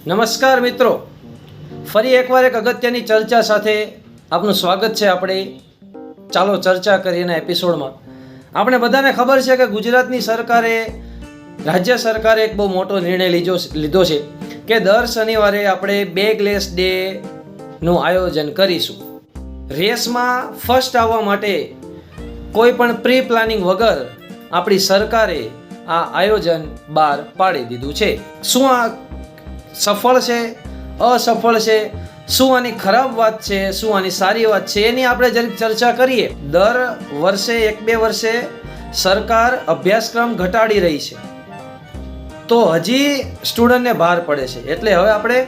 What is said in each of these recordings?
નમસ્કાર મિત્રો, ફરી એકવાર એક અગત્યની ચર્ચા સાથે આપનું સ્વાગત છે. આપણે ચાલો ચર્ચા કરીએ એના એપિસોડમાં. આપણે બધાને ખબર છે કે ગુજરાતની સરકારે, રાજ્ય સરકારે એક બહુ મોટો નિર્ણય લીધો છે કે દર શનિવારે આપણે બેગલેસ ડેનું આયોજન કરીશું. રેસમાં ફર્સ્ટ આવવા માટે કોઈ પણ પ્રી પ્લાનિંગ વગર આપણી સરકારે આ આયોજન બહાર પાડી દીધું છે. શું આ સફળ છે, અસફળ છે, શું આની ખરાબ વાત છે, શું આની સારી વાત છે, એની આપણે જરીક ચર્ચા કરીએ. દર વર્ષે 1-2 વર્ષે સરકાર અભ્યાસક્રમ ઘટાડી રહી છે, તો હજી સ્ટુડન્ટને ભાર પડે છે. એટલે હવે આપણે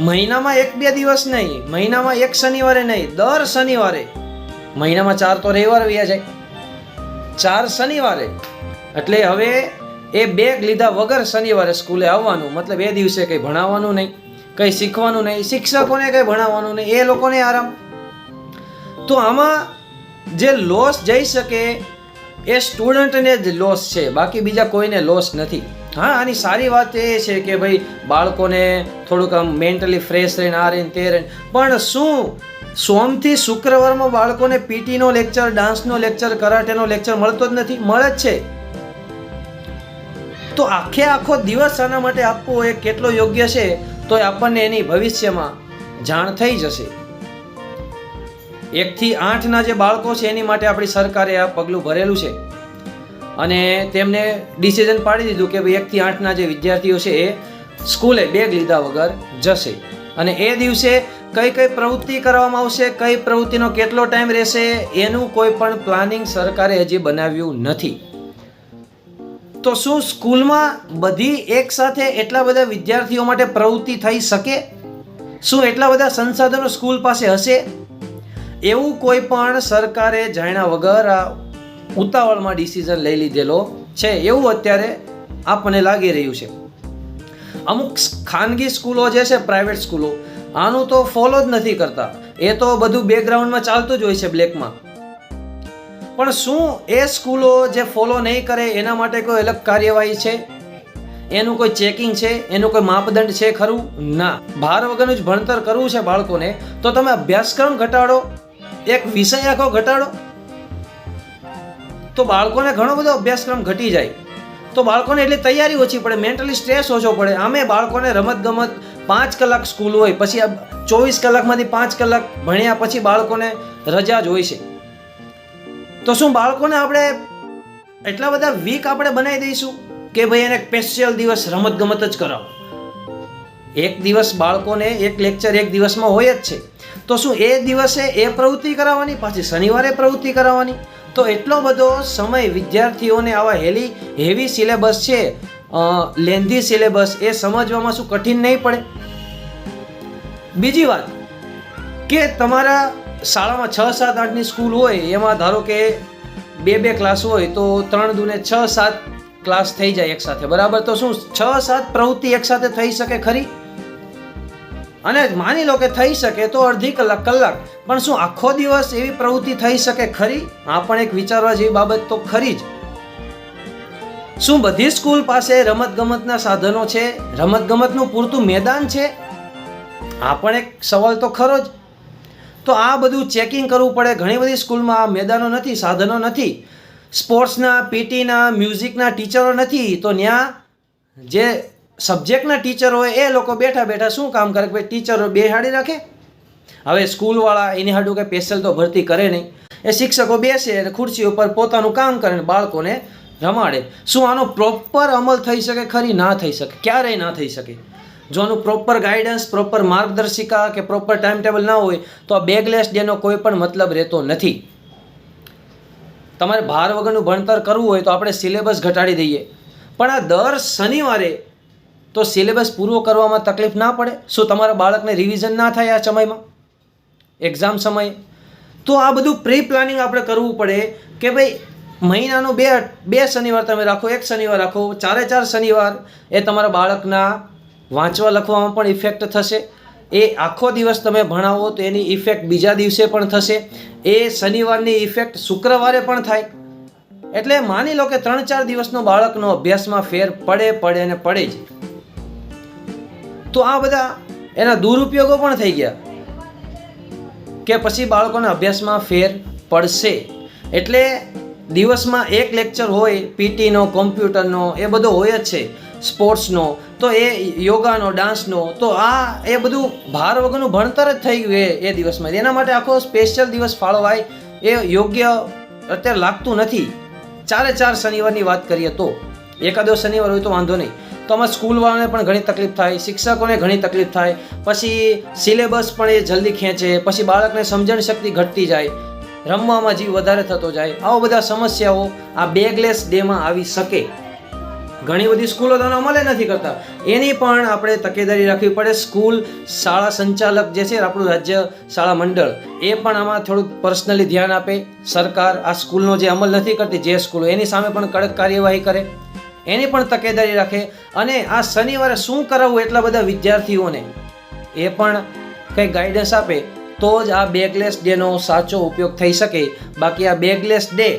મહિનામાં 1-2 દિવસ નહીં, મહિનામાં એક શનિવારે નહીં, દર શનિવારે, મહિનામાં 4 તો રવિવાર વ્યા જાય, 4 શનિવારે, એટલે હવે એ બેગ લીધા વગર શનિવારે સ્કૂલે આવવાનું. મતલબ એ દિવસે કંઈ ભણાવવાનું નહીં, કંઈ શીખવાનું નહીં, શિક્ષકોને કંઈ ભણાવવાનું નહીં, એ લોકોને આરામ. તો આમાં જે લોસ જઈ શકે એ સ્ટુડન્ટને જ લોસ છે, બાકી બીજા કોઈને લોસ નથી. હા, આની સારી વાત એ છે કે ભાઈ બાળકોને થોડુંક આમ મેન્ટલી ફ્રેશ રહીને આ રહીને તે રહીને, પણ શું સોમથી શુક્રવારમાં બાળકોને પીટીનો લેક્ચર, ડાન્સનો લેક્ચર, કરાટેનો લેક્ચર મળતો જ નથી? મળે જ છે. તો આખો દિવસ આના માટે આપવો એ કેટલો યોગ્ય છે, તો આપણને એની ભવિષ્યમાં જાણ થઈ જશે. 1 થી 8ના જે બાળકો છે એની માટે આપણી સરકારે આ પગલું ભરેલું છે અને તેમને ડિસિઝન પાડી દીધું કે ભાઈ 1 થી 8ના જે વિદ્યાર્થીઓ છે એ સ્કૂલે બેગ લીધા વગર જશે. અને એ દિવસે કઈ કઈ પ્રવૃત્તિ કરવામાં આવશે, કઈ પ્રવૃત્તિનો કેટલો ટાઈમ રહેશે, એનું કોઈ પણ પ્લાનિંગ સરકારે હજી બનાવ્યું નથી. તો શું સ્કૂલમાં બધી એક સાથે એટલા બધા વિદ્યાર્થીઓ માટે પ્રવૃત્તિ થઈ શકે? શું એટલા બધા સંસાધનો સ્કૂલ પાસે હશે? એવું કોઈ પણ સરકારે જાણ્યા વગર આ ઉતાવળમાં ડિસિઝન લઈ લીધેલો છે, એવું અત્યારે આપણને લાગી રહ્યું છે. અમુક ખાનગી સ્કૂલો જે છે, પ્રાઇવેટ સ્કૂલો, આનું તો ફોલો જ નથી કરતા. એ તો બધું બેકગ્રાઉન્ડમાં ચાલતું જ હોય છે, બ્લેકમાં. પણ શું એ સ્કૂલો જે ફોલો નહીં કરે એના માટે કોઈ અલગ કાર્યવાહી છે? એનું કોઈ ચેકિંગ છે? એનું કોઈ માપદંડ છે ખરું? ના. ભાર વગરનું જ ભણતર કરવું છે બાળકોને, તો તમે અભ્યાસક્રમ ઘટાડો, એક વિષય આખો ઘટાડો, તો બાળકોને ઘણો બધો અભ્યાસક્રમ ઘટી જાય, તો બાળકોને એટલી તૈયારી ઓછી પડે, મેન્ટલી સ્ટ્રેસ ઓછો પડે. આમે બાળકોને રમતગમત 5 કલાક સ્કૂલ હોય, પછી 24 કલાકમાંથી 5 કલાક ભણ્યા પછી બાળકોને રજા જ હોય છે. તો શું બાળકોને આપણે એટલા બધા વીક આપણે બનાવી દઈશું કે ભાઈ એને સ્પેશિયલ દિવસ રમતગમત જ કરાવો? એક દિવસ બાળકોને એક લેક્ચર એક દિવસમાં હોય જ છે, તો શું એ દિવસે એ પ્રવૃત્તિ કરાવવાની, પાછી શનિવારે પ્રવૃત્તિ કરાવવાની? તો એટલો બધો સમય વિદ્યાર્થીઓને આવા હેવી સિલેબસ છે, લેન્ધી સિલેબસ, એ સમજવામાં શું કઠિન નહીં પડે? બીજી વાત કે તમારા શાળામાં 6, 7, 8ની સ્કૂલ હોય, એમાં ધારો કે 2 ક્લાસ હોય, તો 3 દુને 6, 7 ક્લાસ થઈ જાય એક સાથે, બરાબર? તો શું 6, 7 પ્રવૃત્તિ એક સાથે થઈ શકે ખરી? અને માની લો કે થઈ શકે તો અડધી કલાક, પણ શું આખો દિવસ એવી પ્રવૃત્તિ થઈ શકે ખરી? આ પણ એક વિચારવા જેવી બાબત તો ખરી જ. શું બધી સ્કૂલ પાસે રમતગમતના સાધનો છે, રમતગમતનું પૂરતું મેદાન છે? આ પણ એક સવાલ તો ખરો જ. તો આ બધું ચેકિંગ કરવું પડે. ઘણી બધી સ્કૂલમાં આ મેદાનો નથી, સાધનો નથી, સ્પોર્ટ્સના, પીટીના, મ્યુઝિકના ટીચરો નથી, તો ત્યાં જે સબ્જેક્ટના ટીચરો હોય એ લોકો બેઠા બેઠા શું કામ કરે? ભાઈ ટીચરો બેહાડી રાખે. હવે સ્કૂલવાળા એની હાટું કંઈ સ્પેશિયલ તો ભરતી કરે નહીં, એ શિક્ષકો બેસે અને ખુરશી ઉપર પોતાનું કામ કરે, બાળકોને રમાડે. શું આનો પ્રોપર અમલ થઈ શકે ખરી? ના થઈ શકે, ક્યારેય ના થઈ શકે. જો આનું પ્રોપર ગાઈડન્સ, પ્રોપર માર્ગદર્શિકા કે પ્રોપર ટાઈમ ટેબલ ના હોય તો આ બેગલેસ ડેનો કોઈ પણ મતલબ રહેતો નથી. તમારે ભાર વગરનું ભણતર કરવું હોય તો આપણે સિલેબસ ઘટાડી દઈએ, પણ આ દર શનિવારે તો સિલેબસ પૂરો કરવામાં તકલીફ ના પડે? શું તમારા બાળકને રિવિઝન ના થાય આ સમયમાં, એક્ઝામ સમયે? તો આ બધું પ્રી પ્લાનિંગ આપણે કરવું પડે કે ભાઈ મહિનાનો 2 શનિવાર તમે રાખો, 1 શનિવાર રાખો, 4 શનિવાર એ તમારા બાળકના વાંચવા લખવામાં પણ ઇફેક્ટ થશે. એ આખો દિવસ તમે ભણાવો તો એની ઇફેક્ટ બીજા દિવસે પણ થશે, એ શનિવારની ઇફેક્ટ શુક્રવારે પણ થાય. એટલે માની લો કે 3-4 દિવસનો બાળકનો અભ્યાસમાં ફેર પડે અને પડે જ. તો આ બધા એના દુરુપયોગો પણ થઈ ગયા કે પછી બાળકોના અભ્યાસમાં ફેર પડશે. એટલે દિવસમાં એક લેક્ચર હોય પીટીનો, કોમ્પ્યુટરનો, એ બધો હોય જ છે, સ્પોર્ટ્સનો, તો એ યોગાનો, ડાન્સનો, તો એ બધું ભાર વગરનું ભણતર જ થઈ ગયું એ દિવસમાં. એના માટે આખો સ્પેશિયલ દિવસ ફાળવાય એ યોગ્ય અત્યારે લાગતું નથી. 4 શનિવારની વાત કરીએ તો એકાદો શનિવાર હોય તો વાંધો નહીં, તો આમાં સ્કૂલવાળાને પણ ઘણી તકલીફ થાય, શિક્ષકોને ઘણી તકલીફ થાય, પછી સિલેબસ પણ એ જલ્દી ખેંચે, પછી બાળકને સમજણ શક્તિ ઘટતી જાય, રમવામાં જીવ વધારે થતો જાય. આવો બધા સમસ્યાઓ આ બેગલેસ ડેમાં આવી શકે. ઘણી બધી સ્કૂલો તો અમલે નથી કરતા, એની પણ આપણે તકેદારી રાખવી પડે. સ્કૂલ શાળા સંચાલક જે છે આપણું રાજ્ય શાળા મંડળ, એ પણ આમાં થોડુંક પર્સનલી ધ્યાન આપે. સરકાર આ સ્કૂલનો જે અમલ નથી કરતી જે સ્કૂલો, એની સામે પણ કડક કાર્યવાહી કરે, એની પણ તકેદારી રાખે. અને આ શનિવારે શું કરાવવું એટલા બધા વિદ્યાર્થીઓને એ પણ કંઈ ગાઈડન્સ આપે તો જ આ બેગલેસ ડેનો સાચો ઉપયોગ થઈ શકે. બાકી આ બેગલેસ ડે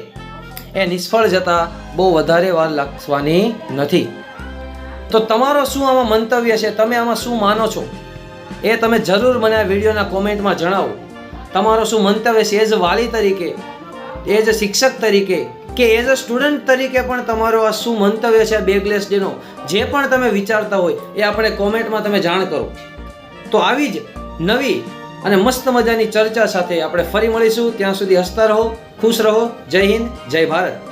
એ નિષ્ફળ જતાં બહુ વધારે વાર લાગવાની નથી. તો તમારો શું આમાં મંતવ્ય છે? તમે આમાં શું માનો છો એ તમે જરૂર મને આ વિડીયોના કોમેન્ટમાં જણાવો. તમારો શું મંતવ્ય છે એઝ વાલી તરીકે, એઝ શિક્ષક તરીકે, કે એઝ અ સ્ટુડન્ટ તરીકે પણ તમારો આ શું મંતવ્ય છે બેગલેસ ડેનો? જે પણ તમે વિચારતા હોય એ આપણે કોમેન્ટમાં તમે જાણ કરો. તો આવી જ નવી અને મસ્ત મજાની ચર્ચા સાથે આપણે ફરી મળીશું. ત્યાં સુધી હસતા રહો, ખુશ રહો. જય હિન્દ, જય ભારત.